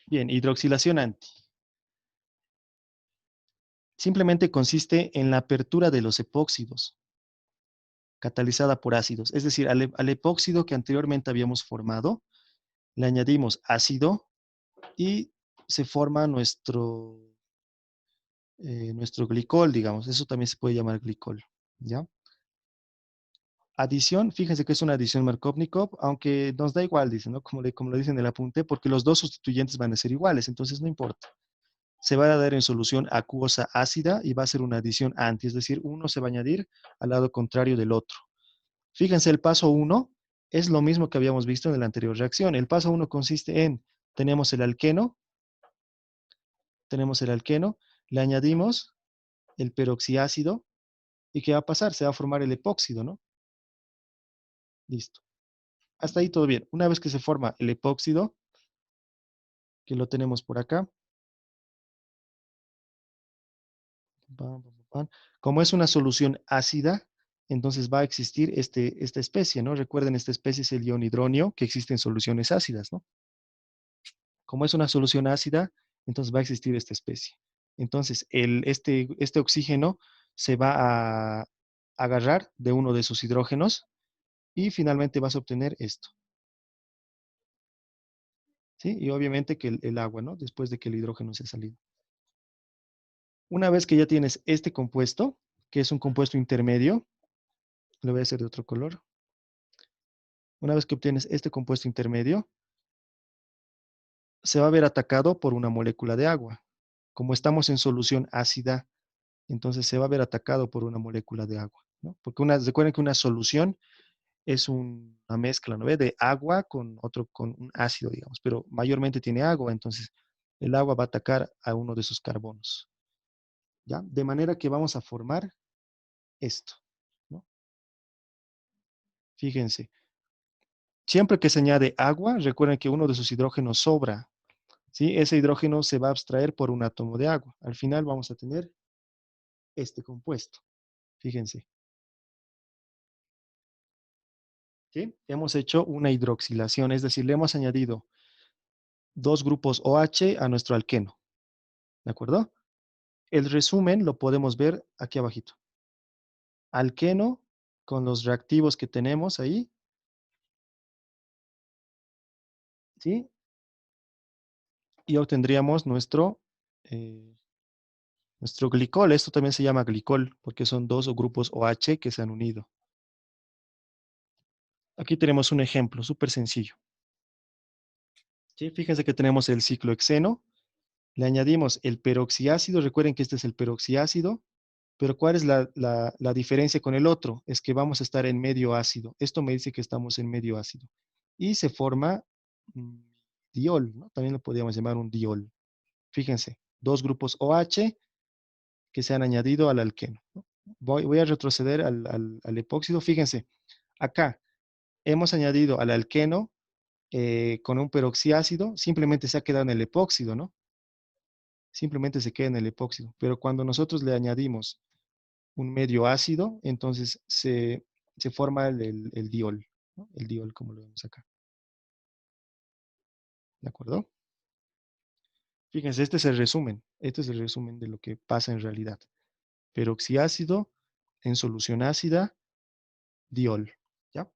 Bien, hidroxilación anti. Simplemente consiste en la apertura de los epóxidos, catalizada por ácidos. Es decir, al epóxido que anteriormente habíamos formado, le añadimos ácido y se forma nuestro glicol, digamos. Eso también se puede llamar glicol, ¿ya? Adición, fíjense que es una adición Markovnikov, aunque nos da igual, dicen, ¿no? Como lo dicen en el apunte, porque los dos sustituyentes van a ser iguales, entonces no importa. Se va a dar en solución acuosa ácida y va a ser una adición anti, es decir, uno se va a añadir al lado contrario del otro. Fíjense, el paso 1 es lo mismo que habíamos visto en la anterior reacción. El paso 1 consiste en, tenemos el alqueno, le añadimos el peroxiácido, ¿y qué va a pasar? Se va a formar el epóxido, ¿no? Listo. Hasta ahí todo bien. Una vez que se forma el epóxido, que lo tenemos por acá, pam, pam, pam, como es una solución ácida, entonces va a existir esta especie, ¿no? Recuerden, esta especie es el ion hidronio que existe en soluciones ácidas, ¿no? Como es una solución ácida, entonces va a existir esta especie. Entonces, este oxígeno se va a agarrar de uno de sus hidrógenos y finalmente vas a obtener esto, ¿sí? Y obviamente que el agua, ¿no? Después de que el hidrógeno se ha salido. Una vez que ya tienes este compuesto, que es un compuesto intermedio, lo voy a hacer de otro color. Una vez que obtienes este compuesto intermedio, se va a ver atacado por una molécula de agua. Como estamos en solución ácida, entonces se va a ver atacado por una molécula de agua, ¿no? Porque recuerden que una solución es una mezcla, ¿no ve? De agua con un ácido, digamos, pero mayormente tiene agua, entonces el agua va a atacar a uno de sus carbonos, ¿ya? De manera que vamos a formar esto, ¿no? Fíjense, siempre que se añade agua, recuerden que uno de sus hidrógenos sobra, ¿sí? Ese hidrógeno se va a abstraer por un átomo de agua. Al final vamos a tener este compuesto, fíjense, ¿sí? Hemos hecho una hidroxilación, es decir, le hemos añadido dos grupos OH a nuestro alqueno, ¿de acuerdo? El resumen lo podemos ver aquí abajito. Alqueno con los reactivos que tenemos ahí, ¿sí? Y obtendríamos nuestro glicol. Esto también se llama glicol porque son dos grupos OH que se han unido. Aquí tenemos un ejemplo súper sencillo, ¿sí? Fíjense que tenemos el ciclohexeno, le añadimos el peroxiácido, recuerden que este es el peroxiácido, pero ¿cuál es la diferencia con el otro? Es que vamos a estar en medio ácido. Esto me dice que estamos en medio ácido. Y se forma un diol, ¿no? También lo podríamos llamar un diol. Fíjense, dos grupos OH que se han añadido al alqueno, ¿no? Voy a retroceder al epóxido. Fíjense, acá hemos añadido al alqueno con un peroxiácido, simplemente se ha quedado en el epóxido, ¿no? Simplemente se queda en el epóxido. Pero cuando nosotros le añadimos un medio ácido, entonces se forma el diol, ¿no? El diol como lo vemos acá. ¿De acuerdo? Fíjense, este es el resumen. Este es el resumen de lo que pasa en realidad. Peroxiácido en solución ácida, diol. ¿Ya?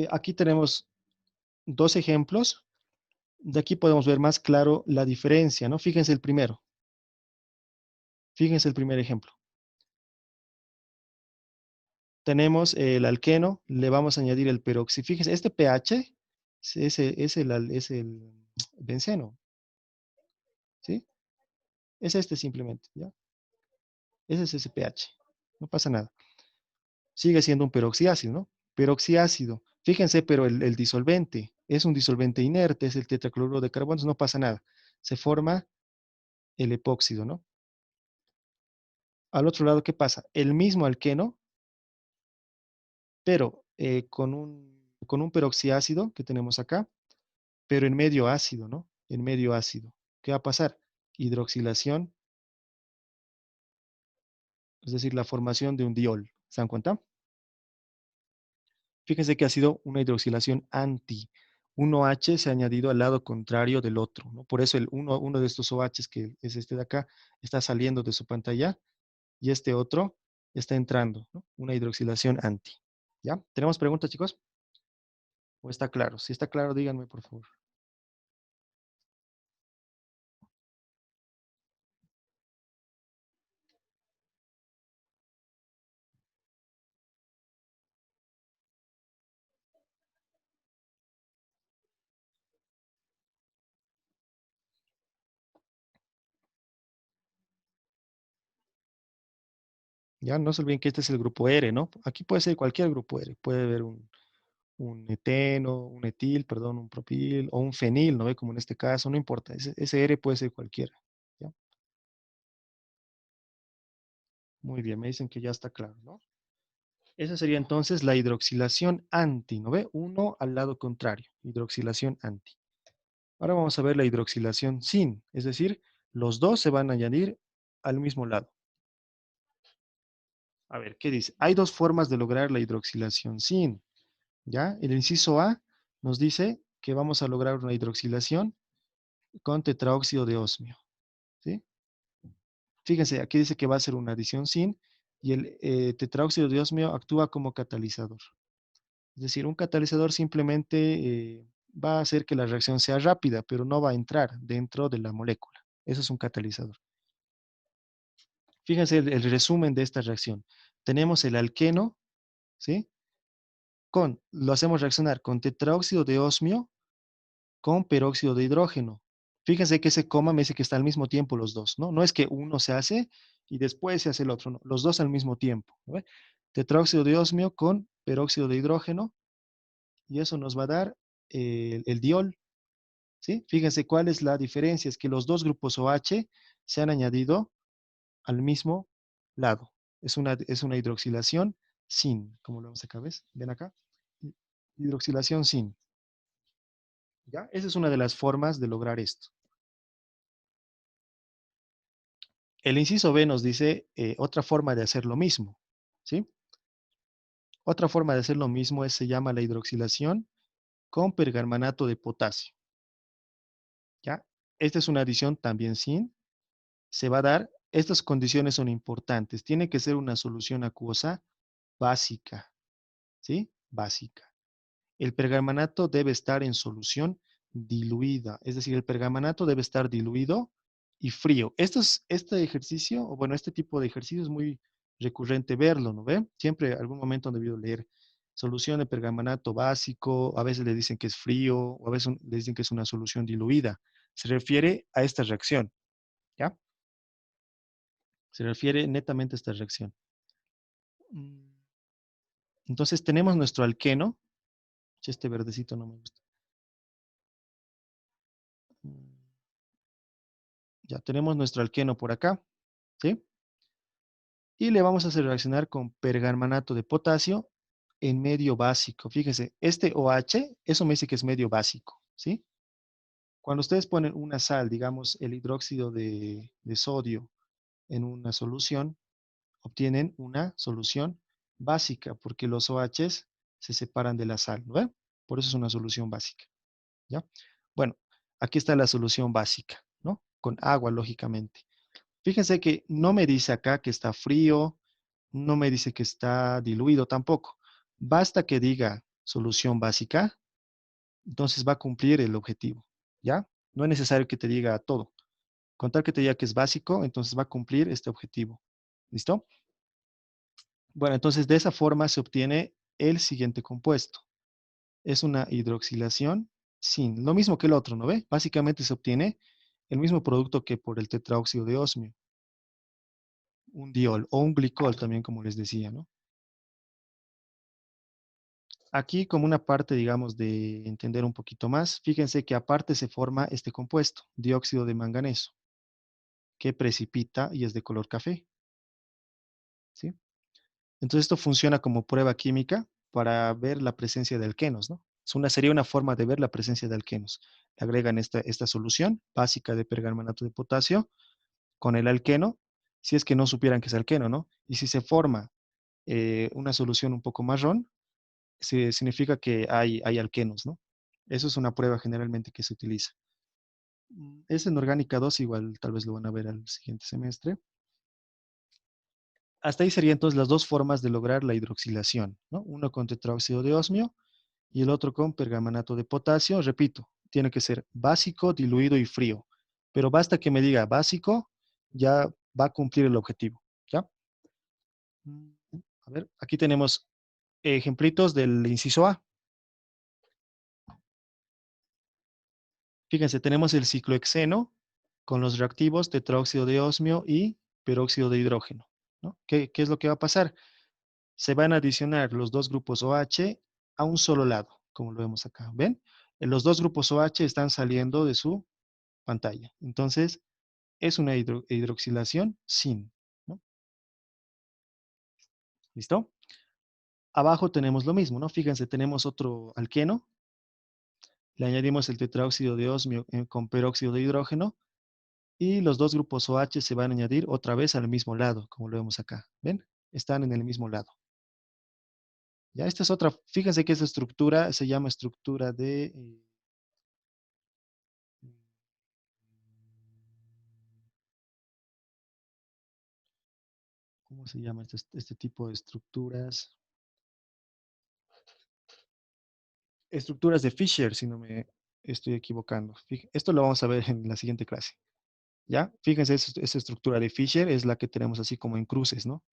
Aquí tenemos dos ejemplos. De aquí podemos ver más claro la diferencia, ¿no? Fíjense el primero. Fíjense el primer ejemplo. Tenemos el alqueno, le vamos a añadir el peroxi. Fíjense, este pH es el benceno, ¿sí? Es este simplemente, ¿ya? Ese es ese pH. No pasa nada. Sigue siendo un peroxiácido, ¿no? Peroxiácido. Fíjense, pero el disolvente es un disolvente inerte, es el tetracloruro de carbono, no pasa nada. Se forma el epóxido, ¿no? Al otro lado, ¿qué pasa? El mismo alqueno, pero con un peroxiácido que tenemos acá, pero en medio ácido, ¿no? En medio ácido. ¿Qué va a pasar? Hidroxilación, es decir, la formación de un diol. ¿Se dan cuenta? Fíjense que ha sido una hidroxilación anti. un OH se ha añadido al lado contrario del otro, ¿no? Por eso uno de estos OHs, que es este de acá, está saliendo de su pantalla y este otro está entrando, ¿no? Una hidroxilación anti. ¿Ya? ¿Tenemos preguntas, chicos? ¿O está claro? Si está claro, díganme, por favor. Ya, no se olviden que este es el grupo R, ¿no? Aquí puede ser cualquier grupo R. Puede haber un eteno, un etil, perdón, un propil o un fenil, ¿no ve? Como en este caso, no importa. Ese R puede ser cualquiera. ¿Ya? Muy bien, me dicen que ya está claro, ¿no? Esa sería entonces la hidroxilación anti, ¿no ve? Uno al lado contrario, hidroxilación anti. Ahora vamos a ver la hidroxilación sin, es decir, los dos se van a añadir al mismo lado. A ver, ¿qué dice? Hay dos formas de lograr la hidroxilación sin, ¿ya? El inciso A nos dice que vamos a lograr una hidroxilación con tetraóxido de osmio, ¿sí? Fíjense, aquí dice que va a ser una adición sin y el tetraóxido de osmio actúa como catalizador. Es decir, un catalizador simplemente va a hacer que la reacción sea rápida, pero no va a entrar dentro de la molécula. Eso es un catalizador. Fíjense el resumen de esta reacción. Tenemos el alqueno, ¿sí? Lo hacemos reaccionar con tetraóxido de osmio con peróxido de hidrógeno. Fíjense que ese coma me dice que está al mismo tiempo los dos, ¿no? No es que uno se hace y después se hace el otro, no. Los dos al mismo tiempo, ¿no ve? Tetraóxido de osmio con peróxido de hidrógeno y eso nos va a dar el diol, ¿sí? Fíjense cuál es la diferencia, es que los dos grupos OH se han añadido al mismo lado. Es una hidroxilación sin, como lo vemos acá, ¿ves? Ven acá. Hidroxilación sin. ¿Ya? Esa es una de las formas de lograr esto. El inciso B nos dice otra forma de hacer lo mismo, ¿sí? Otra forma de hacer lo mismo se llama la hidroxilación con percarbonato de potasio, ¿ya? Esta es una adición también sin. Se va a dar, estas condiciones son importantes. Tiene que ser una solución acuosa básica, ¿sí? Básica. El pergamanato debe estar en solución diluida, es decir, el pergamanato debe estar diluido y frío. Este ejercicio, o bueno, este tipo de ejercicio es muy recurrente verlo, ¿no ve? Siempre algún momento han debido leer solución de pergamanato básico, a veces le dicen que es frío, o a veces le dicen que es una solución diluida. Se refiere a esta reacción, ¿ya? Se refiere netamente a esta reacción. Mm, Entonces tenemos nuestro alqueno. Este verdecito no me gusta. Mm, Ya tenemos nuestro alqueno por acá, ¿sí? Y le vamos a hacer reaccionar con pergamanato de potasio en medio básico. Fíjense, este OH, eso me dice que es medio básico, ¿sí? Cuando ustedes ponen una sal, digamos el hidróxido de sodio en una solución, obtienen una solución básica, porque los OHs se separan de la sal, ¿no ve? Por eso es una solución básica, ¿ya? Bueno, aquí está la solución básica, ¿no? Con agua, lógicamente. Fíjense que no me dice acá que está frío, no me dice que está diluido tampoco. Basta que diga solución básica, entonces va a cumplir el objetivo, ¿ya? No es necesario que te diga todo. Con tal que te diga que es básico, entonces va a cumplir este objetivo. ¿Listo? Bueno, entonces de esa forma se obtiene el siguiente compuesto. Es una hidroxilación sin, lo mismo que el otro, ¿no ve? Básicamente se obtiene el mismo producto que por el tetraóxido de osmio, un diol o un glicol también, como les decía, ¿no? Aquí como una parte, digamos, de entender un poquito más, fíjense que aparte se forma este compuesto, dióxido de manganeso, que precipita y es de color café, ¿sí? Entonces esto funciona como prueba química para ver la presencia de alquenos, ¿no? Sería una forma de ver la presencia de alquenos. Le agregan esta solución básica de percarbonato de potasio con el alqueno, si es que no supieran que es alqueno, ¿no? Y si se forma una solución un poco marrón, significa que hay alquenos, ¿no? Eso es una prueba generalmente que se utiliza. Es en orgánica 2, igual tal vez lo van a ver al siguiente semestre. Hasta ahí serían entonces las dos formas de lograr la hidroxilación, ¿no? Uno con tetráoxido de osmio y el otro con pergamanato de potasio. Repito, tiene que ser básico, diluido y frío. Pero basta que me diga básico, ya va a cumplir el objetivo, ¿ya? A ver, aquí tenemos ejemplitos del inciso A. Fíjense, tenemos el ciclohexeno con los reactivos tetráoxido de osmio y peróxido de hidrógeno, ¿no? ¿Qué es lo que va a pasar? Se van a adicionar los dos grupos OH a un solo lado, como lo vemos acá. ¿Ven? Los dos grupos OH están saliendo de su pantalla. Entonces, es una hidroxilación sin, ¿no? ¿Listo? Abajo tenemos lo mismo, ¿no? Fíjense, tenemos otro alqueno. Le añadimos el tetráoxido de osmio con peróxido de hidrógeno y los dos grupos OH se van a añadir otra vez al mismo lado, como lo vemos acá. ¿Ven? Están en el mismo lado. Ya, esta es otra. Fíjense que esta estructura se llama estructura de... ¿cómo se llama este tipo de estructuras? Estructuras de Fisher, si no me estoy equivocando. Esto lo vamos a ver en la siguiente clase. ¿Ya? Fíjense, esa estructura de Fisher es la que tenemos así como en cruces, ¿no?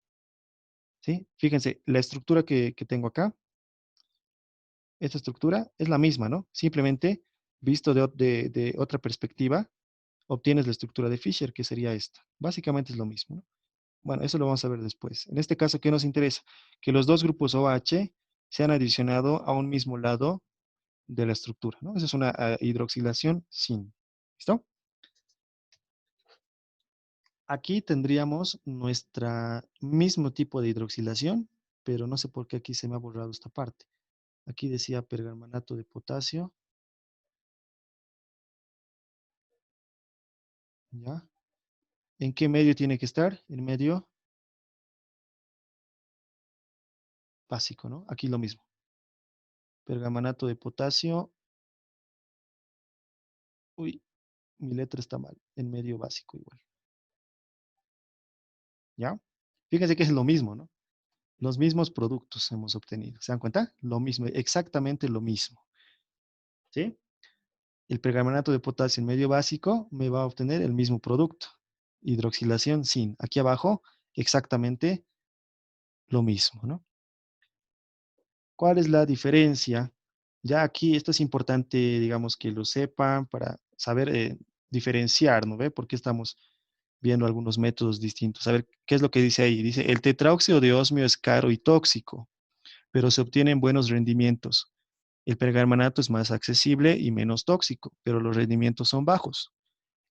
¿Sí? Fíjense, la estructura que tengo acá, esta estructura es la misma, ¿no? Simplemente, visto de otra perspectiva, obtienes la estructura de Fisher, que sería esta. Básicamente es lo mismo, ¿no? Bueno, eso lo vamos a ver después. En este caso, ¿qué nos interesa? Que los dos grupos OH se han adicionado a un mismo lado de la estructura, ¿no? Esa es una hidroxilación sin. ¿Listo? Aquí tendríamos nuestra mismo tipo de hidroxilación, pero no sé por qué aquí se me ha borrado esta parte. Aquí decía pergamanato de potasio, ¿ya? ¿En qué medio tiene que estar? En medio básico, ¿no? Aquí lo mismo. Pergamanato de potasio. Uy, mi letra está mal. En medio básico igual. ¿Ya? Fíjense que es lo mismo, ¿no? Los mismos productos hemos obtenido. ¿Se dan cuenta? Lo mismo, exactamente lo mismo. ¿Sí? El pergamanato de potasio en medio básico me va a obtener el mismo producto. Hidroxilación sin. Aquí abajo, exactamente lo mismo, ¿no? ¿Cuál es la diferencia? Ya aquí esto es importante, digamos, que lo sepan para saber diferenciar, ¿no ve? Porque estamos viendo algunos métodos distintos. A ver, ¿qué es lo que dice ahí? Dice, el tetráoxido de osmio es caro y tóxico, pero se obtienen buenos rendimientos. El pergamanato es más accesible y menos tóxico, pero los rendimientos son bajos.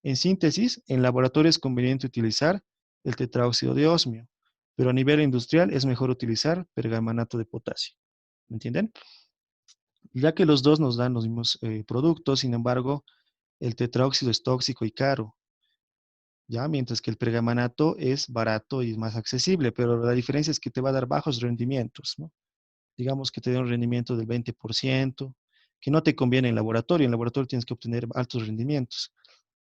En síntesis, en laboratorio es conveniente utilizar el tetráoxido de osmio, pero a nivel industrial es mejor utilizar pergamanato de potasio. ¿Me entienden? Ya que los dos nos dan los mismos productos, sin embargo, el tetráoxido es tóxico y caro, ¿ya? Mientras que el pergamanato es barato y es más accesible, pero la diferencia es que te va a dar bajos rendimientos, ¿no? Digamos que te da un rendimiento del 20%, que no te conviene en laboratorio. En laboratorio tienes que obtener altos rendimientos,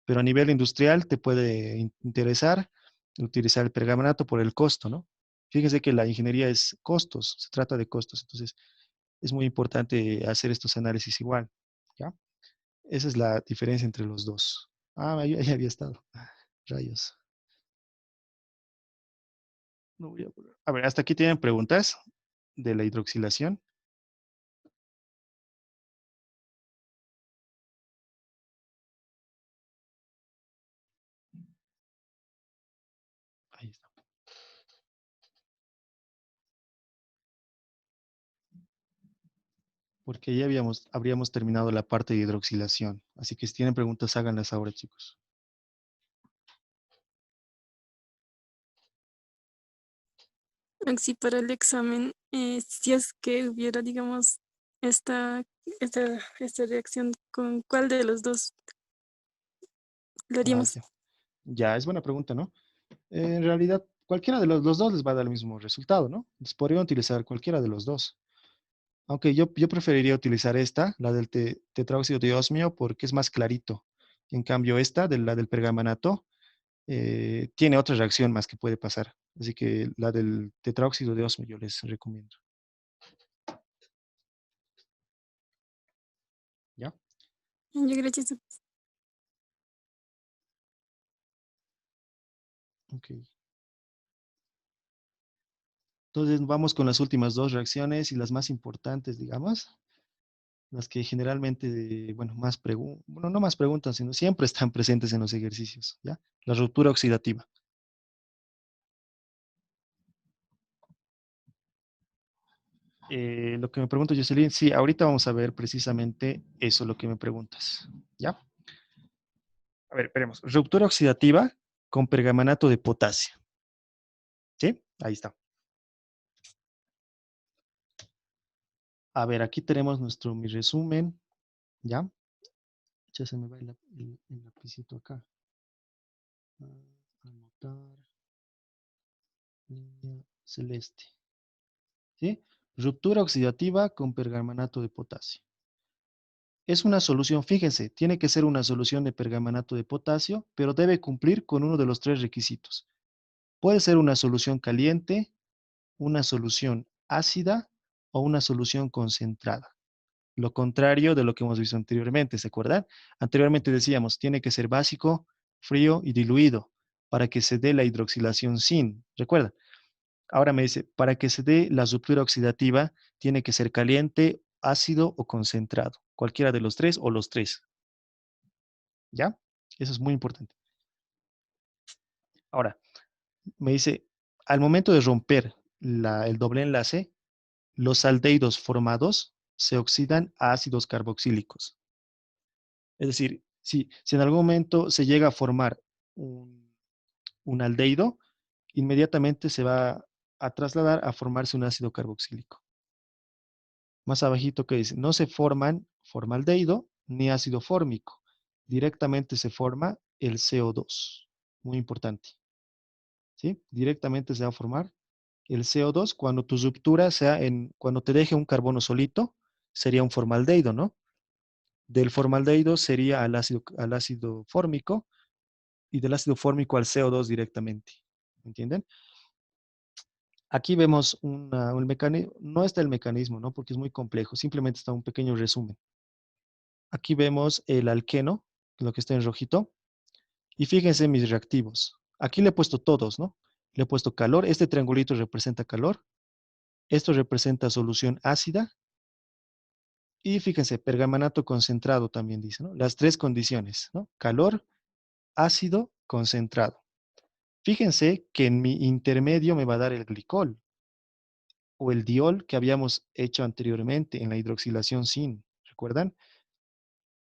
pero a nivel industrial te puede interesar utilizar el pergamanato por el costo, ¿no? Fíjense que la ingeniería es costos, se trata de costos, entonces es muy importante hacer estos análisis igual, ¿ya? Esa es la diferencia entre los dos. Ah, ahí había estado. Rayos. No voy a poner. A ver, hasta aquí tienen preguntas de la hidroxilación. Ahí está. Porque ya habríamos terminado la parte de hidroxilación. Así que si tienen preguntas, háganlas ahora, chicos. Maxi, para el examen, si es que hubiera, digamos, esta, esta reacción, ¿con cuál de los dos lo Ah, haríamos? ya. Ya, es buena pregunta, ¿no? En realidad, cualquiera de los dos les va a dar el mismo resultado, ¿no? Les podrían utilizar cualquiera de los dos. Aunque yo preferiría utilizar esta, la del tetráoxido de osmio, porque es más clarito. En cambio, esta, la del pergamanato, tiene otra reacción más que puede pasar. Así que la del tetráoxido de osmio yo les recomiendo. ¿Ya? Ya, gracias. Ok. Entonces vamos con las últimas dos reacciones y las más importantes, digamos, las que generalmente, bueno, bueno, no más preguntan, sino siempre están presentes en los ejercicios, ¿ya? La ruptura oxidativa. Lo que me pregunto, Jocelyn, sí, ahorita vamos a ver precisamente eso, lo que me preguntas, ¿ya? A ver, esperemos. Ruptura oxidativa con pergamanato de potasio, ¿sí? Ahí está. A ver, aquí tenemos mi resumen, ¿ya? Ya se me va el lapicito acá. Anotar, línea celeste, ¿sí? Ruptura oxidativa con pergamanato de potasio. Es una solución, fíjense, tiene que ser una solución de pergamanato de potasio, pero debe cumplir con uno de los tres requisitos. Puede ser una solución caliente, una solución ácida o una solución concentrada. Lo contrario de lo que hemos visto anteriormente, ¿se acuerdan? Anteriormente decíamos, tiene que ser básico, frío y diluido para que se dé la hidroxilación sin. ¿Recuerda? Ahora me dice, para que se dé la ruptura oxidativa, tiene que ser caliente, ácido o concentrado. Cualquiera de los tres o los tres. ¿Ya? Eso es muy importante. Ahora, me dice, al momento de romper el doble enlace, los aldehídos formados se oxidan a ácidos carboxílicos. Es decir, si en algún momento se llega a formar un, un aldehído, inmediatamente se va a trasladar a formarse un ácido carboxílico. Más abajito que dice, no se forman formaldehído ni ácido fórmico. Directamente se forma el CO2. Muy importante. ¿Sí? Directamente se va a formar el CO2 cuando tu ruptura sea cuando te deje un carbono solito, sería un formaldehído, ¿no? Del formaldehído sería al ácido fórmico y del ácido fórmico al CO2 directamente. ¿Entienden? Aquí vemos un mecanismo, no está el mecanismo, ¿no? Porque es muy complejo, simplemente está un pequeño resumen. Aquí vemos el alqueno, lo que está en rojito, y fíjense mis reactivos. Aquí le he puesto todos, ¿no? Le he puesto calor, este triangulito representa calor, esto representa solución ácida, y fíjense, pergamanato concentrado también dice, ¿no? Las tres condiciones, ¿no? Calor, ácido, concentrado. Fíjense que en mi intermedio me va a dar el glicol o el diol que habíamos hecho anteriormente en la hidroxilación sin. ¿Recuerdan?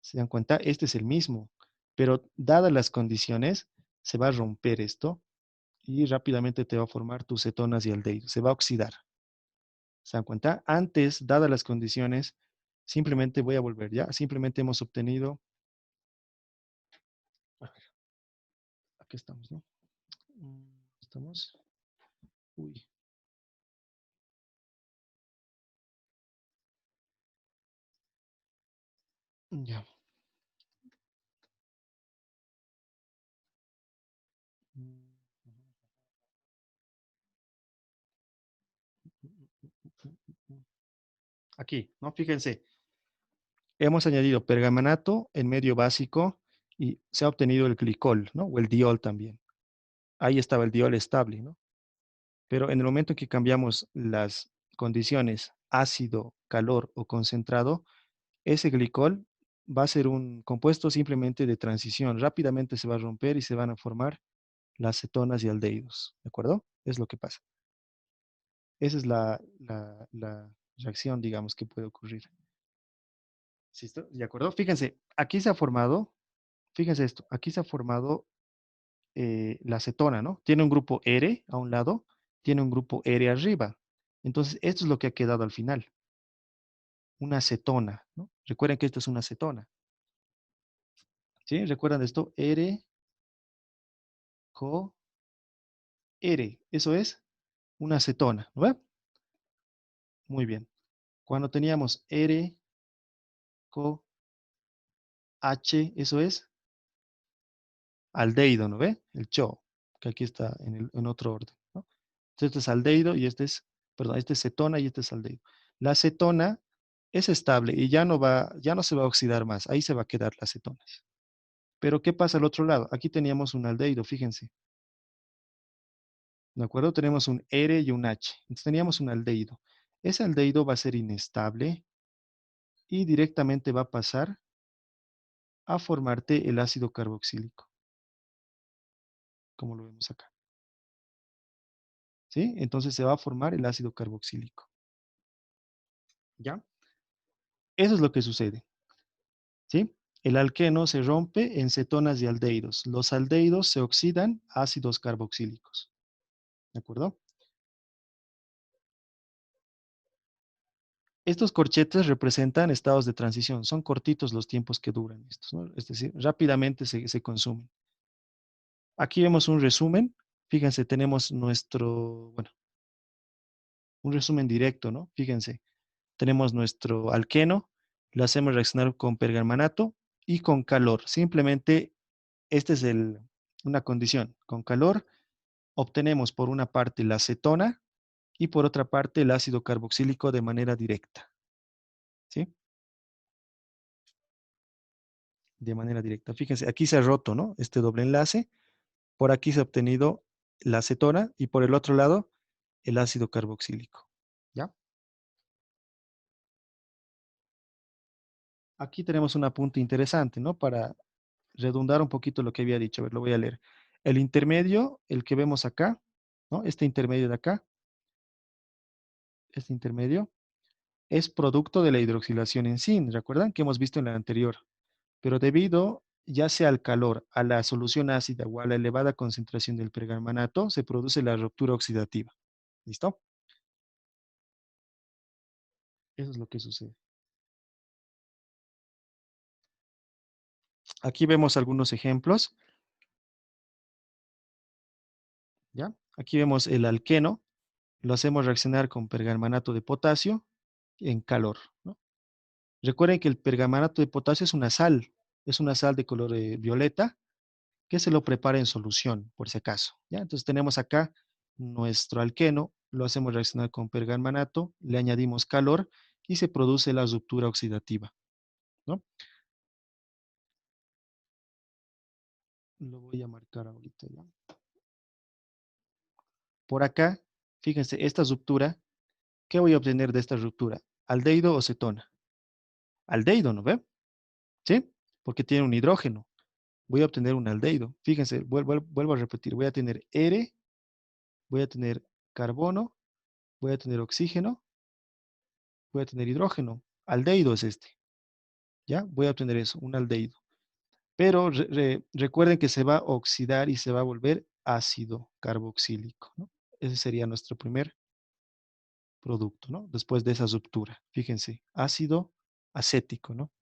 ¿Se dan cuenta? Este es el mismo, pero dadas las condiciones, se va a romper esto y rápidamente te va a formar tus cetonas y aldehídos. Se va a oxidar. ¿Se dan cuenta? Antes, dadas las condiciones, simplemente voy a volver ya. Simplemente hemos obtenido. Aquí estamos, ¿no? Estamos. Uy. Ya. Aquí, ¿no? Fíjense. Hemos añadido pergamanato en medio básico y se ha obtenido el glicol, ¿no? O el diol también. Ahí estaba el diol estable, ¿no? Pero en el momento en que cambiamos las condiciones ácido, calor o concentrado, ese glicol va a ser un compuesto simplemente de transición. Rápidamente se va a romper y se van a formar las cetonas y aldehídos. ¿De acuerdo? Es lo que pasa. Esa es la reacción, digamos, que puede ocurrir. ¿Listo? ¿De acuerdo? Fíjense, aquí se ha formado, fíjense esto, aquí se ha formado la cetona, ¿no? Tiene un grupo R a un lado, tiene un grupo R arriba. Entonces, esto es lo que ha quedado al final, una cetona, ¿no? Recuerden que esto es una cetona, ¿sí? ¿Recuerdan esto? R, co, R. Eso es una cetona, ¿no ve? Muy bien. Cuando teníamos R, CO, H, eso es aldehído, ¿no ve? El CHO, que aquí está en otro orden, ¿no? Entonces, este es aldehído y este es, perdón, este es cetona y este es aldehído. La cetona es estable y ya no se va a oxidar más. Ahí se va a quedar las cetonas. Pero ¿qué pasa al otro lado? Aquí teníamos un aldehído, fíjense. ¿De acuerdo? Tenemos un R y un H. Entonces teníamos un aldehído. Ese aldehído va a ser inestable y directamente va a pasar a formarte el ácido carboxílico, como lo vemos acá. ¿Sí? Entonces se va a formar el ácido carboxílico. ¿Ya? Eso es lo que sucede. ¿Sí? El alqueno se rompe en cetonas y aldehídos. Los aldehídos se oxidan a ácidos carboxílicos. ¿De acuerdo? Estos corchetes representan estados de transición. Son cortitos los tiempos que duran estos, ¿no? Es decir, rápidamente se consumen. Aquí vemos un resumen. Fíjense, tenemos bueno, un resumen directo, ¿no? Fíjense, tenemos nuestro alqueno, lo hacemos reaccionar con pergamanato y con calor. Simplemente, esta es una condición. Con calor obtenemos por una parte la acetona y por otra parte el ácido carboxílico de manera directa, ¿sí? De manera directa. Fíjense, aquí se ha roto, ¿no? Este doble enlace. Por aquí se ha obtenido la acetona y por el otro lado el ácido carboxílico, ¿ya? Aquí tenemos un apunte interesante, ¿no? Para redundar un poquito lo que había dicho. A ver, lo voy a leer. El intermedio, el que vemos acá, ¿no? Este intermedio de acá, este intermedio, es producto de la hidroxilación en zinc. ¿Recuerdan que hemos visto en la anterior? Pero debido ya sea al calor, a la solución ácida o a la elevada concentración del pergamanato, se produce la ruptura oxidativa. ¿Listo? Eso es lo que sucede. Aquí vemos algunos ejemplos, ¿ya? Aquí vemos el alqueno, lo hacemos reaccionar con pergamanato de potasio en calor, ¿no? Recuerden que el pergamanato de potasio es una sal de color violeta que se lo prepara en solución, por si acaso, ¿ya? Entonces tenemos acá nuestro alqueno, lo hacemos reaccionar con pergamanato, le añadimos calor y se produce la ruptura oxidativa, ¿no? Lo voy a marcar ahorita, ¿ya? Por acá, fíjense, esta ruptura, ¿qué voy a obtener de esta ruptura? ¿Aldehído o cetona? Aldehído, ¿no ve? ¿Sí? Porque tiene un hidrógeno. Voy a obtener un aldehído. Fíjense, vuelvo a repetir, voy a tener R, voy a tener carbono, voy a tener oxígeno, voy a tener hidrógeno. Aldehído es este, ¿ya? Voy a obtener eso, un aldehído. Pero recuerden que se va a oxidar y se va a volver ácido carboxílico, ¿no? Ese sería nuestro primer producto, ¿no? Después de esa ruptura. Fíjense, ácido acético, ¿no?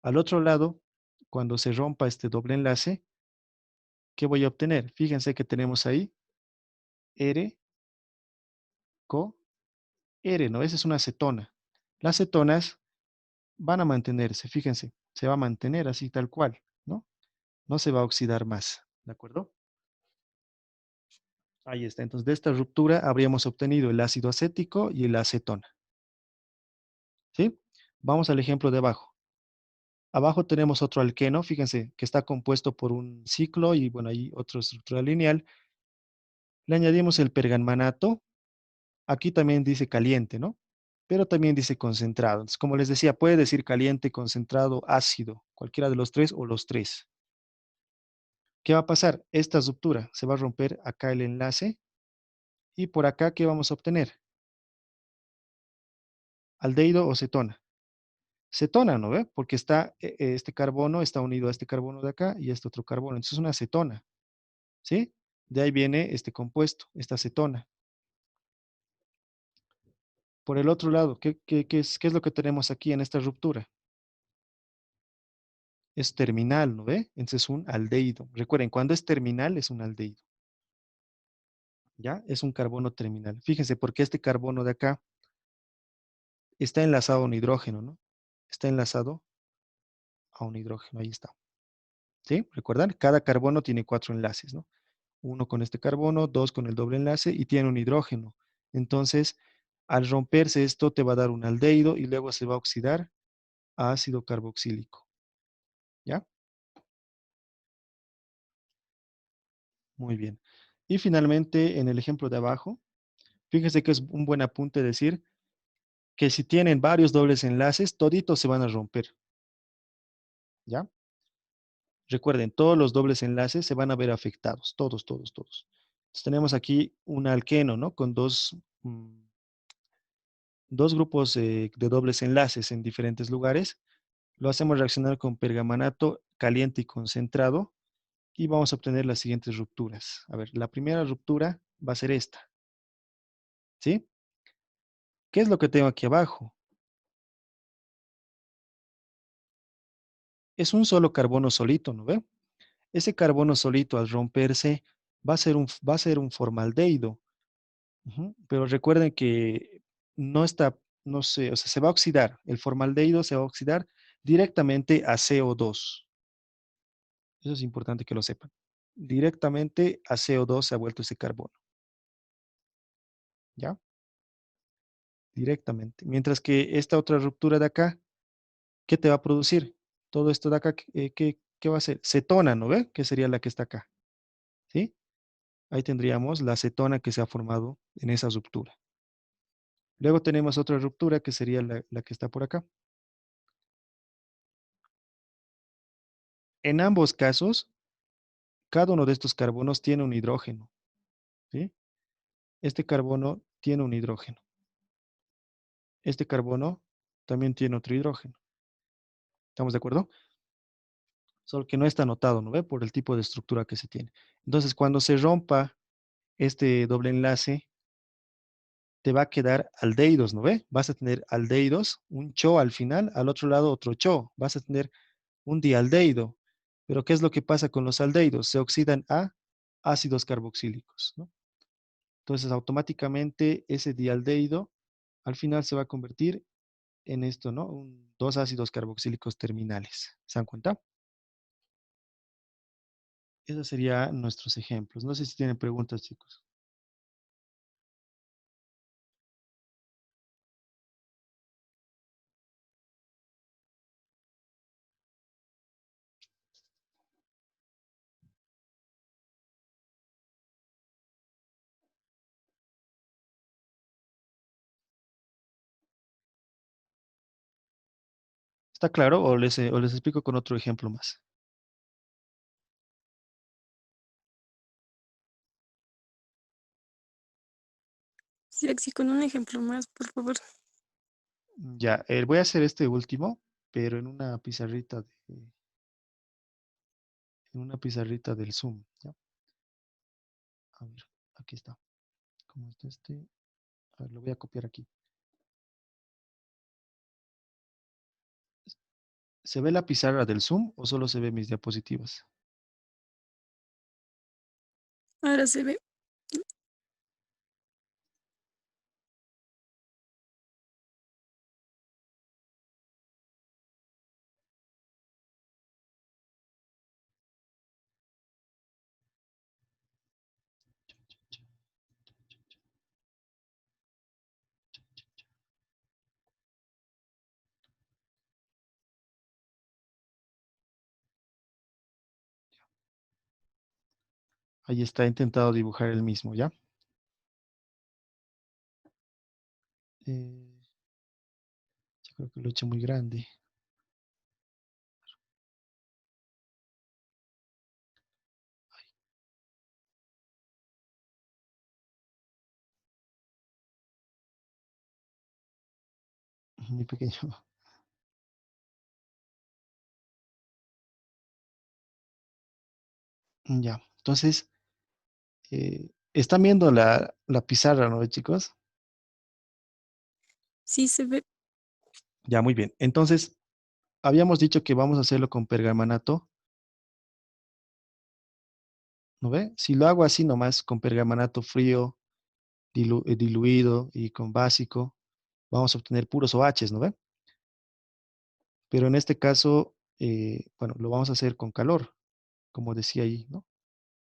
Al otro lado, cuando se rompa este doble enlace, ¿qué voy a obtener? Fíjense que tenemos ahí R, CO, R, ¿no? Esa es una acetona. Las cetonas van a mantenerse, fíjense, se va a mantener así tal cual, ¿no? No se va a oxidar más, ¿de acuerdo? Ahí está. Entonces, de esta ruptura habríamos obtenido el ácido acético y la acetona, ¿sí? Vamos al ejemplo de abajo. Abajo tenemos otro alqueno, fíjense, que está compuesto por un ciclo y, bueno, hay otra estructura lineal. Le añadimos el pergamanato. Aquí también dice caliente, ¿no? Pero también dice concentrado. Entonces, como les decía, puede decir caliente, concentrado, ácido, cualquiera de los tres o los tres. ¿Qué va a pasar? Esta ruptura se va a romper acá el enlace y por acá, ¿qué vamos a obtener? Aldehído o cetona. Cetona, ¿no ve? Porque este carbono está unido a este carbono de acá y a este otro carbono. Entonces es una cetona, ¿sí? De ahí viene este compuesto, esta cetona. Por el otro lado, ¿qué es lo que tenemos aquí en esta ruptura? Es terminal, ¿no ve? Entonces es un aldehído. Recuerden, cuando es terminal es un aldehído, ¿ya? Es un carbono terminal. Fíjense, porque este carbono de acá está enlazado a un hidrógeno, ¿no? Está enlazado a un hidrógeno, ahí está. ¿Sí? ¿Recuerdan? Cada carbono tiene 4 enlaces, ¿no? Uno con este carbono, dos con el doble enlace y tiene un hidrógeno. Entonces, al romperse esto te va a dar un aldehído y luego se va a oxidar a ácido carboxílico. ¿Ya? Muy bien. Y finalmente, en el ejemplo de abajo, fíjense que es un buen apunte decir que si tienen varios dobles enlaces, toditos se van a romper. ¿Ya? Recuerden, todos los dobles enlaces se van a ver afectados, todos, todos, todos. Entonces tenemos aquí un alqueno, ¿no? Con dos grupos de dobles enlaces en diferentes lugares. Lo hacemos reaccionar con pergamanato caliente y concentrado y vamos a obtener las siguientes rupturas. A ver, la primera ruptura va a ser esta, ¿sí? ¿Qué es lo que tengo aquí abajo? Es un solo carbono solito, ¿no ve? Ese carbono solito al romperse va a ser un formaldehído. Ujú. Pero recuerden que no está, no sé, o sea, se va a oxidar. El formaldehído se va a oxidar directamente a CO2. Eso es importante que lo sepan. Directamente a CO2 se ha vuelto ese carbono. ¿Ya? Directamente. Mientras que esta otra ruptura de acá, ¿qué te va a producir? Todo esto de acá, ¿qué va a ser? Cetona, ¿no ve? Que sería la que está acá. ¿Sí? Ahí tendríamos la cetona que se ha formado en esa ruptura. Luego tenemos otra ruptura que sería la que está por acá. En ambos casos, cada uno de estos carbonos tiene un hidrógeno. ¿Sí? Este carbono tiene un hidrógeno. Este carbono también tiene otro hidrógeno. ¿Estamos de acuerdo? Solo que no está anotado, ¿no ve? Por el tipo de estructura que se tiene. Entonces, cuando se rompa este doble enlace, te va a quedar aldehídos, ¿no ve? Vas a tener aldehídos, un cho al final, al otro lado otro cho. Vas a tener un dialdehído. Pero ¿qué es lo que pasa con los aldehídos? Se oxidan a ácidos carboxílicos, ¿no? Entonces, automáticamente ese dialdehído al final se va a convertir en esto, ¿no? Dos ácidos carboxílicos terminales. ¿Se dan cuenta? Esos serían nuestros ejemplos. No sé si tienen preguntas, chicos. ¿Está claro o les explico con otro ejemplo más? Sí, así con un ejemplo más, por favor. Ya, voy a hacer este último, pero en una pizarrita del Zoom. ¿Ya? A ver, aquí está. ¿Cómo está este? A ver, lo voy a copiar aquí. ¿Se ve la pizarra del Zoom o solo se ve mis diapositivas? Ahora se ve. Ahí está, he intentado dibujar el mismo, ¿ya? Yo creo que lo he hecho muy grande. Muy pequeño. Ya, entonces, están viendo la pizarra, ¿no, chicos? Sí se ve. Ya, muy bien. Entonces, habíamos dicho que vamos a hacerlo con pergamanato, ¿no ve? Si lo hago así nomás, con pergamanato frío, diluido y con básico, vamos a obtener puros OHs, ¿no ve? Pero en este caso, bueno, lo vamos a hacer con calor, como decía ahí, ¿no?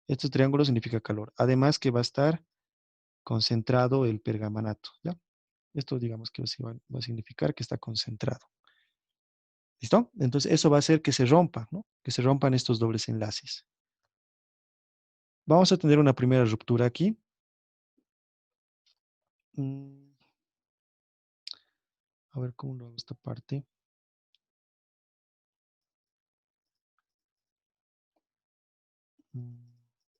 Este triángulo significa calor. Además que va a estar concentrado el pergamanato, ¿ya? Esto digamos que va a significar que está concentrado. ¿Listo? Entonces eso va a hacer que se rompa, ¿no? Que se rompan estos dobles enlaces. Vamos a tener una primera ruptura aquí. Mm, A ver cómo lo hago esta parte. Mm,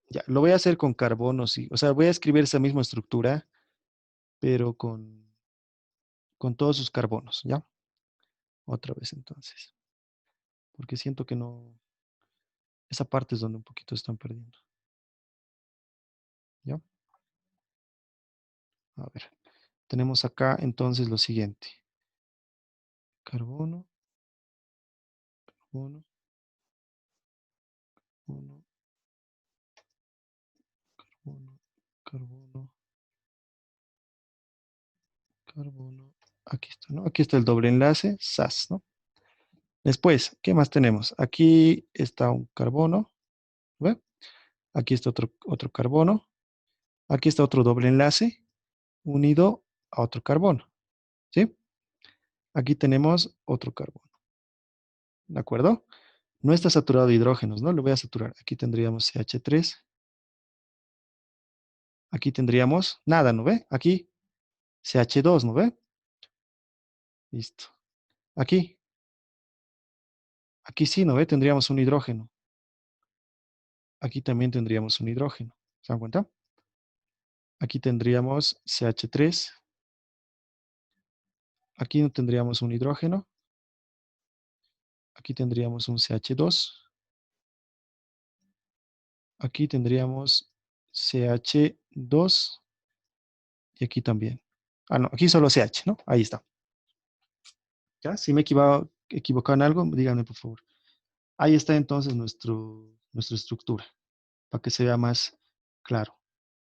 Ya, lo voy a hacer con carbono, sí. O sea, voy a escribir esa misma estructura, pero con todos sus carbonos, ¿ya? Otra vez entonces. Porque siento que no... Esa parte es donde un poquito están perdiendo. ¿Ya? A ver. Tenemos acá entonces lo siguiente. Carbono, carbono, carbono, carbono, carbono, carbono. Aquí está, ¿no? Aquí está el doble enlace, SAS, ¿no? Después, ¿qué más tenemos? Aquí está un carbono, ¿ve? Aquí está otro carbono. Aquí está otro doble enlace unido a otro carbono, ¿sí? Aquí tenemos otro carbono, ¿de acuerdo? No está saturado de hidrógenos, ¿no? Lo voy a saturar. Aquí tendríamos CH3. Aquí tendríamos nada, ¿no ve? Aquí CH2, ¿no ve? Listo. Aquí, aquí sí, ¿no ve? Tendríamos un hidrógeno. Aquí también tendríamos un hidrógeno. ¿Se dan cuenta? Aquí tendríamos CH3. Aquí no tendríamos un hidrógeno. Aquí tendríamos un CH2. Aquí tendríamos CH2 y aquí también. Ah, no, aquí solo CH, ¿no? Ahí está. ¿Ya? Si me he equivocado en algo, díganme por favor. Ahí está entonces nuestra estructura, para que se vea más claro.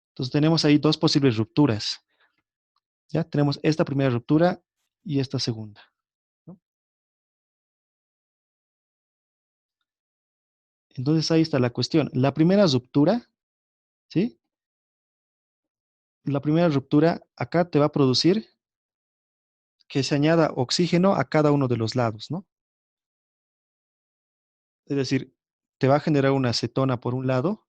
Entonces tenemos ahí dos posibles rupturas. ¿Ya? Tenemos esta primera ruptura y esta segunda, ¿no? Entonces ahí está la cuestión. La primera ruptura, ¿sí? La primera ruptura acá te va a producir que se añada oxígeno a cada uno de los lados, ¿no? Es decir, te va a generar una acetona por un lado.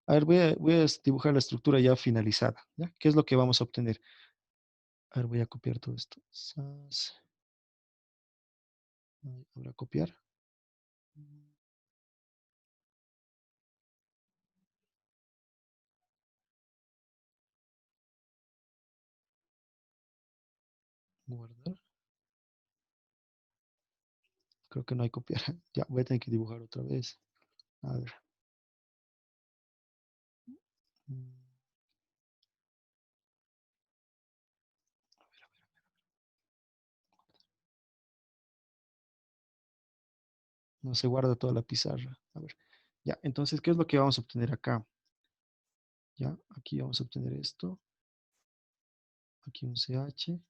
A ver, voy a dibujar la estructura ya finalizada, ¿ya? ¿Qué es lo que vamos a obtener? A ver, voy a copiar todo esto. Ahora copiar. Guardar. Creo que no hay copiar. Ya, voy a tener que dibujar otra vez. A ver. Mm, No se guarda toda la pizarra. A ver. Ya, entonces, ¿qué es lo que vamos a obtener acá? Ya, aquí vamos a obtener esto. Aquí un CH.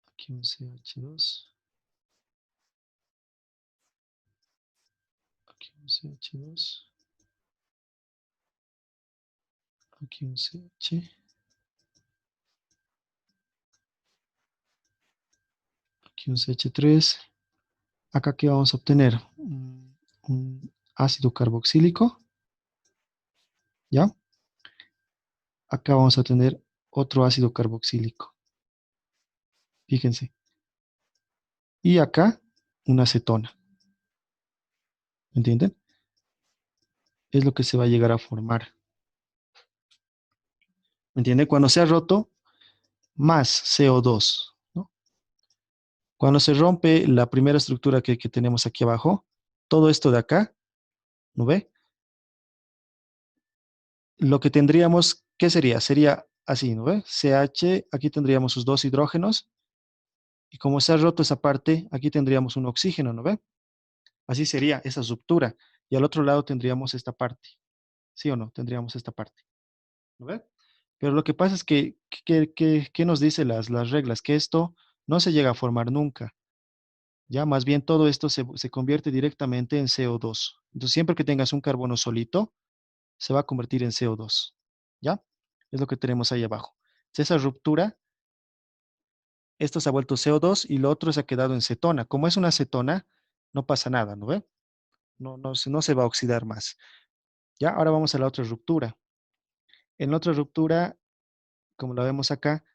Aquí un CH2. Aquí un CH2. Aquí un CH. Aquí un CH3. Acá, ¿qué vamos a obtener? Un ácido carboxílico. ¿Ya? Acá vamos a tener otro ácido carboxílico. Fíjense. Y acá una acetona. ¿Me entienden? Es lo que se va a llegar a formar. ¿Me entienden? Cuando se ha roto, más CO2, ¿no? Cuando se rompe la primera estructura que tenemos aquí abajo, todo esto de acá, ¿no ve? Lo que tendríamos, ¿qué sería? Sería así, ¿no ve? CH, aquí tendríamos sus dos hidrógenos, y como se ha roto esa parte, aquí tendríamos un oxígeno, ¿no ve? Así sería esa ruptura. Y al otro lado tendríamos esta parte. ¿Sí o no? Tendríamos esta parte. ¿No ve? Pero lo que pasa es ¿qué nos dice las reglas? Que esto no se llega a formar nunca. Ya, más bien todo esto se convierte directamente en CO2. Entonces, siempre que tengas un carbono solito, se va a convertir en CO2. ¿Ya? Es lo que tenemos ahí abajo. Esa ruptura, esto se ha vuelto CO2 y lo otro se ha quedado en cetona. Como es una cetona, no pasa nada, ¿no ve? No se va a oxidar más. Ya, ahora vamos a la otra ruptura. En la otra ruptura, como la vemos acá,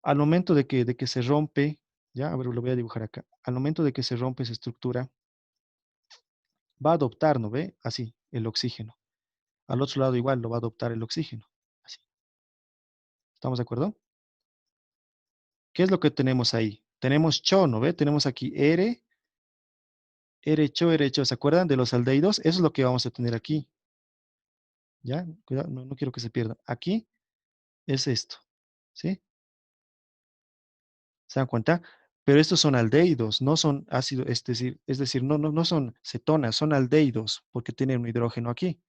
al momento de que se rompe, ya, a ver, lo voy a dibujar acá. Al momento de que se rompe esa estructura, va a adoptar, ¿no ve? Así, el oxígeno. Al otro lado igual lo va a adoptar el oxígeno. Así. ¿Estamos de acuerdo? ¿Qué es lo que tenemos ahí? Tenemos CHO, ¿no ve? Tenemos aquí R CHO. ¿Se acuerdan de los aldehídos? Eso es lo que vamos a tener aquí. ¿Ya? Cuidado, no quiero que se pierda. Aquí es esto. ¿Sí? ¿Se dan cuenta? Pero estos son aldehídos, no son ácidos, es decir, no son cetonas, son aldehídos porque tienen un hidrógeno aquí.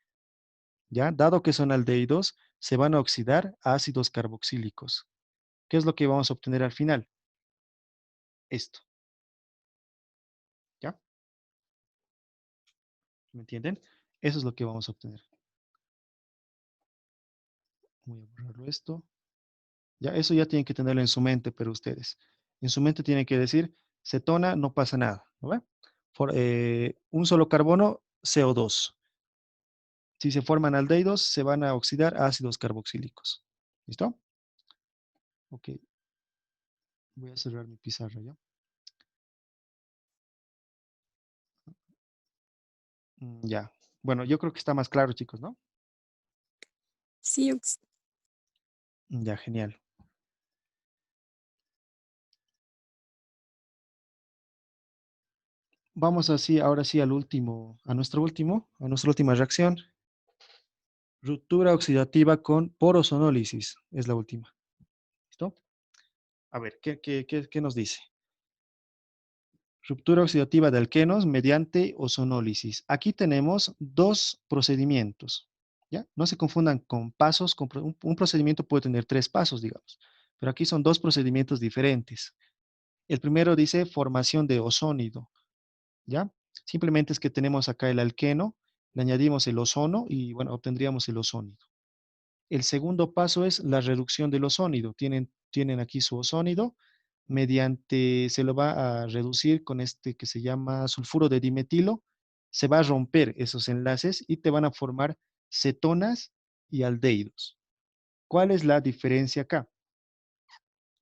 ¿Ya? Dado que son aldehídos, se van a oxidar a ácidos carboxílicos. ¿Qué es lo que vamos a obtener al final? Esto. ¿Ya? ¿Me entienden? Eso es lo que vamos a obtener. Voy a borrarlo esto. Ya, eso ya tienen que tenerlo en su mente, pero ustedes. En su mente tienen que decir, cetona, no pasa nada. ¿No ve? Un solo carbono, CO2. Si se forman aldehídos, se van a oxidar a ácidos carboxílicos. ¿Listo? Ok, voy a cerrar mi pizarra ya. Ya. Bueno, yo creo que está más claro, chicos, ¿no? Sí, Ya, genial. Vamos así, ahora sí al último, a nuestra última reacción. Ruptura oxidativa con porosonólisis. Es la última. ¿Listo? A ver, ¿qué nos dice? Ruptura oxidativa de alquenos mediante ozonólisis. Aquí tenemos dos procedimientos, ¿ya? No se confundan con pasos. Un procedimiento puede tener tres pasos, digamos, pero aquí son dos procedimientos diferentes. El primero dice formación de ozónido, ¿ya? Simplemente es que tenemos acá el alqueno, le añadimos el ozono y, bueno, obtendríamos el ozónido. El segundo paso es la reducción del ozónido. Tienen aquí su ozónido, se lo va a reducir con este que se llama sulfuro de dimetilo. Se va a romper esos enlaces y te van a formar cetonas y aldehídos. ¿Cuál es la diferencia acá?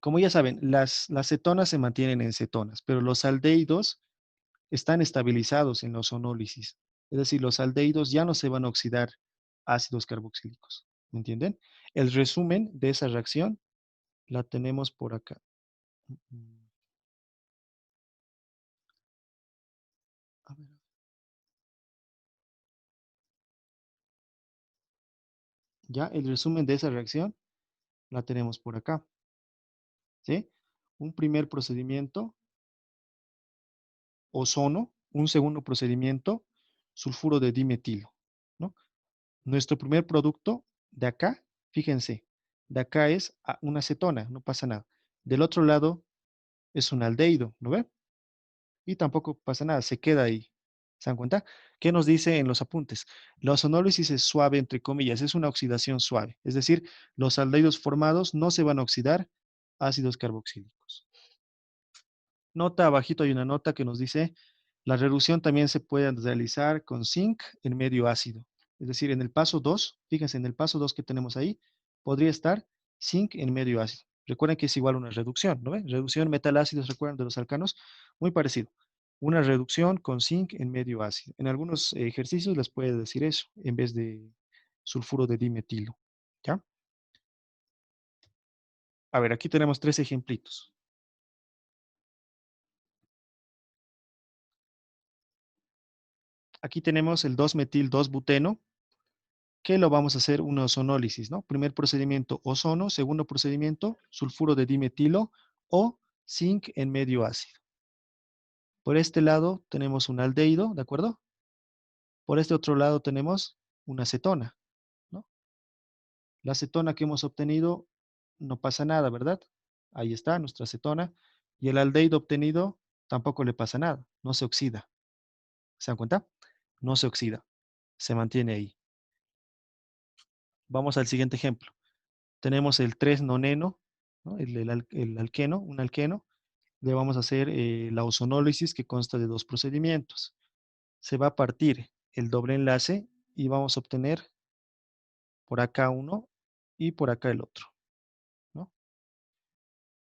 Como ya saben, las cetonas se mantienen en cetonas, pero los aldehídos están estabilizados en la ozonólisis. Es decir, los aldehídos ya no se van a oxidar a ácidos carboxílicos. ¿Me entienden? El resumen de esa reacción la tenemos por acá. A ver. Ya el resumen de esa reacción la tenemos por acá. ¿Sí? Un primer procedimiento, ozono. Un segundo procedimiento, sulfuro de dimetilo. ¿No? Nuestro primer producto de acá, fíjense, de acá es una acetona, no pasa nada. Del otro lado es un aldehído, ¿no ve? Y tampoco pasa nada, se queda ahí. ¿Se dan cuenta? ¿Qué nos dice en los apuntes? La ozonólisis es suave, entre comillas, es una oxidación suave. Es decir, los aldehídos formados no se van a oxidar a ácidos carboxílicos. Nota, abajito hay una nota que nos dice, la reducción también se puede realizar con zinc en medio ácido. Es decir, en el paso 2, fíjense, en el paso 2 que tenemos ahí, podría estar zinc en medio ácido. Recuerden que es igual a una reducción, ¿no ven? Reducción metal ácidos, recuerdan de los alcanos, muy parecido. Una reducción con zinc en medio ácido. En algunos ejercicios les puede decir eso, en vez de sulfuro de dimetilo. ¿Ya? A ver, aquí tenemos tres ejemplitos. Aquí tenemos el 2-metil-2-buteno, que lo vamos a hacer una ozonólisis, ¿no? Primer procedimiento, ozono. Segundo procedimiento, sulfuro de dimetilo o zinc en medio ácido. Por este lado tenemos un aldehído, ¿de acuerdo? Por este otro lado tenemos una acetona, ¿no? La acetona que hemos obtenido, no pasa nada, ¿verdad? Ahí está nuestra acetona. Y el aldehído obtenido tampoco le pasa nada, no se oxida. ¿Se dan cuenta? No se oxida, se mantiene ahí. Vamos al siguiente ejemplo. Tenemos el 3-noneno, ¿no? El alqueno, un alqueno. Le vamos a hacer la ozonólisis que consta de dos procedimientos. Se va a partir el doble enlace y vamos a obtener por acá uno y por acá el otro, ¿no?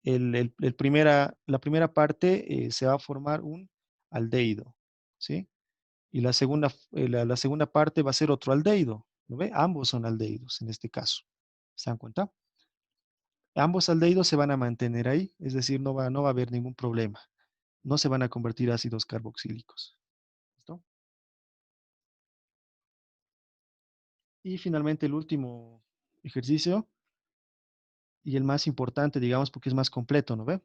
La primera parte se va a formar un aldehído, ¿sí? Y la segunda parte va a ser otro aldehído, ¿lo ve? Ambos son aldehídos en este caso. ¿Se dan cuenta? Ambos aldehídos se van a mantener ahí, es decir, no va a haber ningún problema. No se van a convertir a ácidos carboxílicos. ¿Listo? Y finalmente el último ejercicio y el más importante, digamos, porque es más completo, ¿no ve?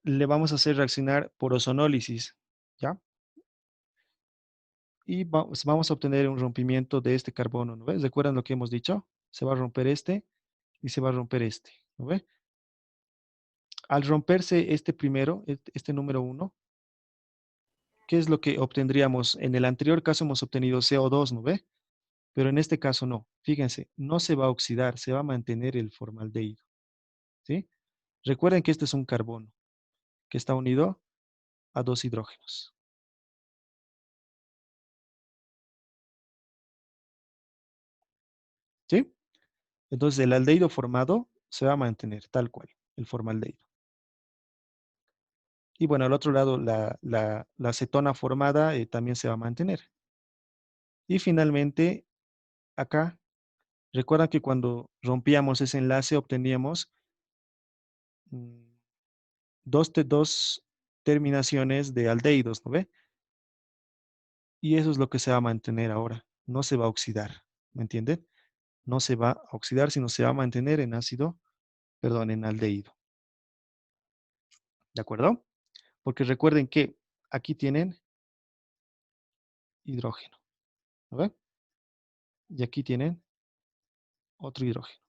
Le vamos a hacer reaccionar por ozonólisis, ¿ya? Y vamos a obtener un rompimiento de este carbono, ¿no ves? ¿Recuerdan lo que hemos dicho? Se va a romper este y se va a romper este, ¿no ve? Al romperse este primero, este número uno, ¿qué es lo que obtendríamos? En el anterior caso hemos obtenido CO2, ¿no ve? Pero en este caso no. Fíjense, no se va a oxidar, se va a mantener el formaldehído, ¿sí? Recuerden que este es un carbono que está unido a dos hidrógenos, ¿sí? Entonces el aldehído formado se va a mantener tal cual, el formaldehído. Y bueno, al otro lado, la acetona formada también se va a mantener. Y finalmente, acá, recuerdan que cuando rompíamos ese enlace obteníamos mm, dos terminaciones de aldehídos, ¿no ve? Y eso es lo que se va a mantener ahora. No se va a oxidar, ¿me entienden? No se va a oxidar, sino se va a mantener en ácido, perdón, en aldehído. ¿De acuerdo? Porque recuerden que aquí tienen hidrógeno, ¿no ve? Y aquí tienen otro hidrógeno,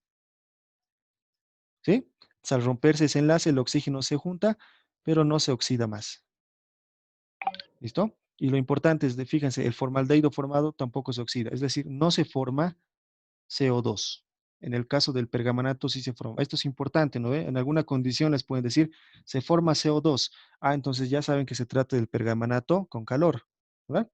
¿sí? Entonces, al romperse ese enlace, el oxígeno se junta, pero no se oxida más. ¿Listo? Y lo importante es, fíjense, el formaldehído formado tampoco se oxida, es decir, no se forma CO2. En el caso del pergamanato sí se forma. Esto es importante, ¿no ve? En alguna condición les pueden decir, se forma CO2. Ah, entonces ya saben que se trata del pergamanato con calor, ¿verdad?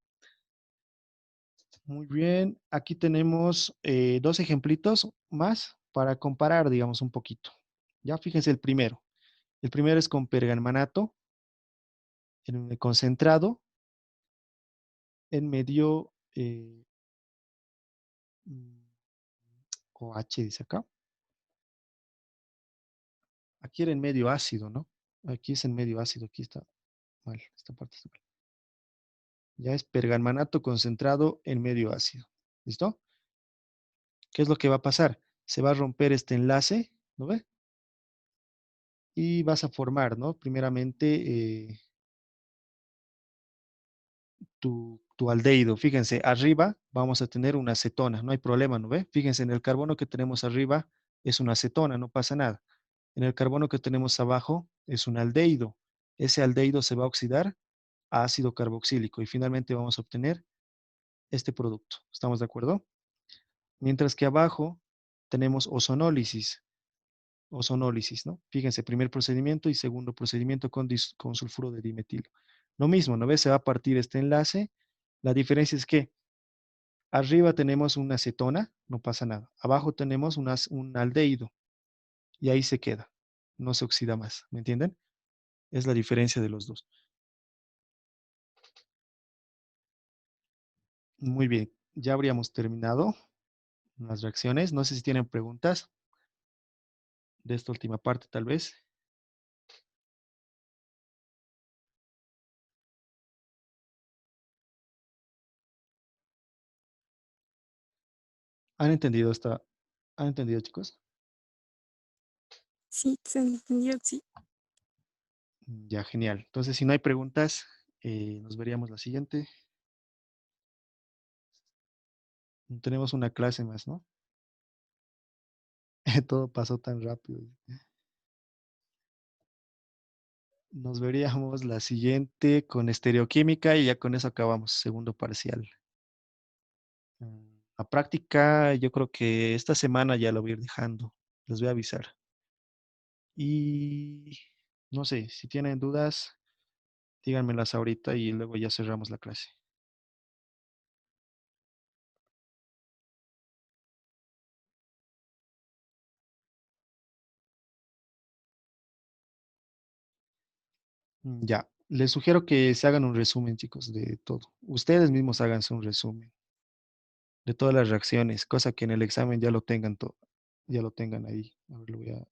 Muy bien, aquí tenemos dos ejemplitos más para comparar, digamos, un poquito. Ya fíjense el primero. El primero es con pergamanato concentrado en medio mm, OH, dice acá. Aquí era en medio ácido, ¿no? Aquí es en medio ácido, aquí está mal, esta parte está mal. Ya es pergamanato concentrado en medio ácido. ¿Listo? ¿Qué es lo que va a pasar? Se va a romper este enlace, ¿no ve? Y vas a formar, ¿no? Primeramente tu aldehído. Fíjense, arriba vamos a tener una acetona, no hay problema, ¿no ve? Fíjense, en el carbono que tenemos arriba es una acetona, no pasa nada. En el carbono que tenemos abajo es un aldehído. Ese aldehído se va a oxidar a ácido carboxílico y finalmente vamos a obtener este producto. ¿Estamos de acuerdo? Mientras que abajo tenemos ozonólisis, ¿no? Fíjense, primer procedimiento y segundo procedimiento con sulfuro de dimetilo. Lo mismo, ¿no ves? Se va a partir este enlace. La diferencia es que arriba tenemos una acetona, no pasa nada. Abajo tenemos un aldehído y ahí se queda. No se oxida más, ¿me entienden? Es la diferencia de los dos. Muy bien, ya habríamos terminado las reacciones. No sé si tienen preguntas de esta última parte, tal vez. ¿Han entendido esta? ¿Han entendido, chicos? Sí, se entendió, sí. Ya, genial. Entonces, si no hay preguntas, nos veríamos la siguiente. Tenemos una clase más, ¿no? Todo pasó tan rápido. Nos veríamos la siguiente con estereoquímica y ya con eso acabamos, segundo parcial. La práctica, yo creo que esta semana ya lo voy a ir dejando. Les voy a avisar. Y no sé, si tienen dudas, díganmelas ahorita y luego ya cerramos la clase. Ya, les sugiero que se hagan un resumen, chicos, de todo. Ustedes mismos háganse un resumen de todas las reacciones, cosa que en el examen ya lo tengan todo, ya lo tengan ahí. A ver, lo voy a